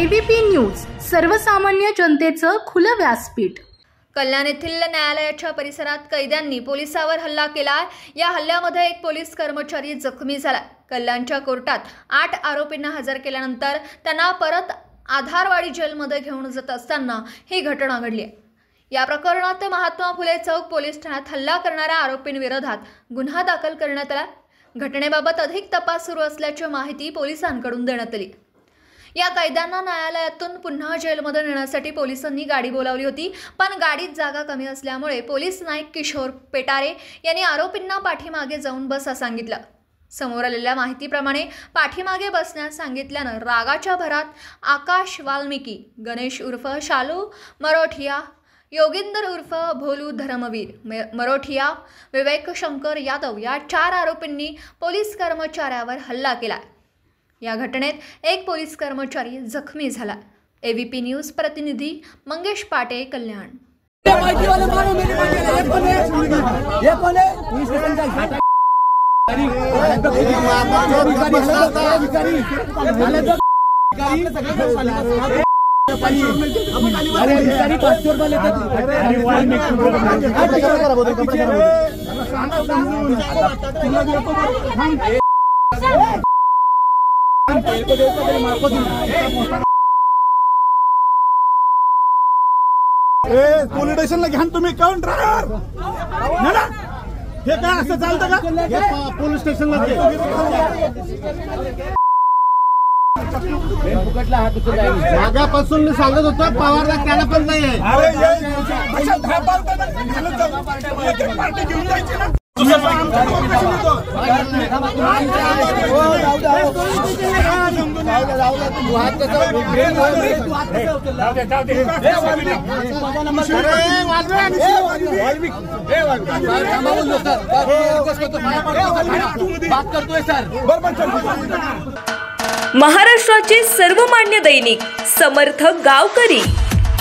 ABP news, सर्वसामान्य जनतेचं खुलं व्यासपीठ। कल्याण येथील न्यायालयाच्या परिसरात कैद्यांनी पोलिसावर हल्ला केला। या हल्ल्यामध्ये एक पोलीस कर्मचारी जखमी झाला। कल्याणच्या कोर्टात 8 आरोपींना हजर केल्यानंतर त्यांना परत आधारवाडी जेलमध्ये घेऊन जात असताना ही घटना घडली आहे। या प्रकरणात महात्मा फुले चौक पोलीस ठाण्यात हल्ला करणाऱ्या आरोपींविरोधात गुन्हा दाखल करण्यात आला। घटनेबाबत अधिक तपास सुरू असल्याची माहिती पोलिसांकडून देण्यात आली। या कैद्यांना न्यायालयातून पुन्हा जेलमध्ये नेण्यासाठी पोलिसांनी गाडी बोलावली होती, पण गाडीत जागा कमी असल्यामुळे पोलीस नाईक किशोर पेटारे यांनी आरोपींना पाठीमागे जाऊन बसा सांगितलं। समोर आलेल्या माहितीप्रमाणे पाठीमागे बसण्यास सांगितल्यानं रागाच्या भरात आकाश वाल्मिकी, गणेश उर्फ शालू मरोठिया, योगिंदर उर्फ भोलू धर्मवीर मरोठिया, विवेक शंकर यादव या 4 आरोपींनी पोलीस कर्मचाऱ्यावर हल्ला केला। या घटनेत एक पोलीस कर्मचारी जखमी झाला। एबीपी न्यूज प्रतिनिधी मंगेश पाटे, कल्याण। पोलीस स्टेशनला घ्या तुम्ही, कोण ड्रायव्हर ना हे काय असं चालतं का? पोलीस स्टेशनला जागापासून मी सांगत होतो, पवारला त्याला पण नाही महाराष्ट्राचे सर्वमान्य दैनिक समर्थ गावकरी,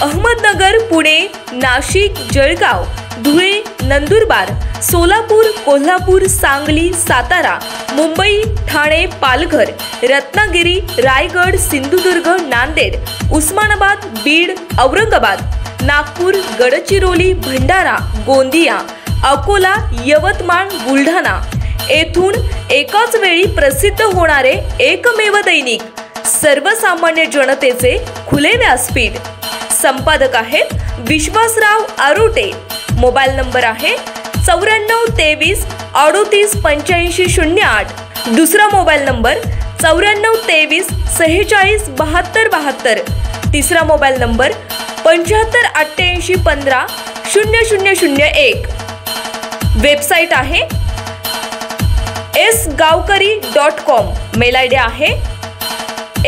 अहमदनगर, पुणे, नाशिक, जळगाव, धुळे, नंदुरबार, सोलापूर, कोल्हापूर, सांगली, सातारा, मुंबई, ठाणे, पालघर, रत्नागिरी, रायगड, सिंधुदुर्ग, नांदेड, उस्मानाबाद, बीड, औरंगाबाद, नागपूर, गडचिरोली, भंडारा, गोंदिया, अकोला, यवतमाळ, बुलढाणा येथून एकाच वेळी प्रसिद्ध होणारे एकमेव दैनिक सर्वसामान्य जनतेचे खुले व्यासपीठ। संपादक आहेत विश्वासराव आरोटे। मोबाईल नंबर आहे 94 23 38 85 08। दुसरा मोबाईल नंबर 94 23 46 72 72। तिसरा मोबाईल नंबर 75 88 15 0001। वेबसाईट आहे sgavkari.com। मेल आयडी आहे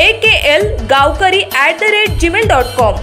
akl gavkari@gmail.com।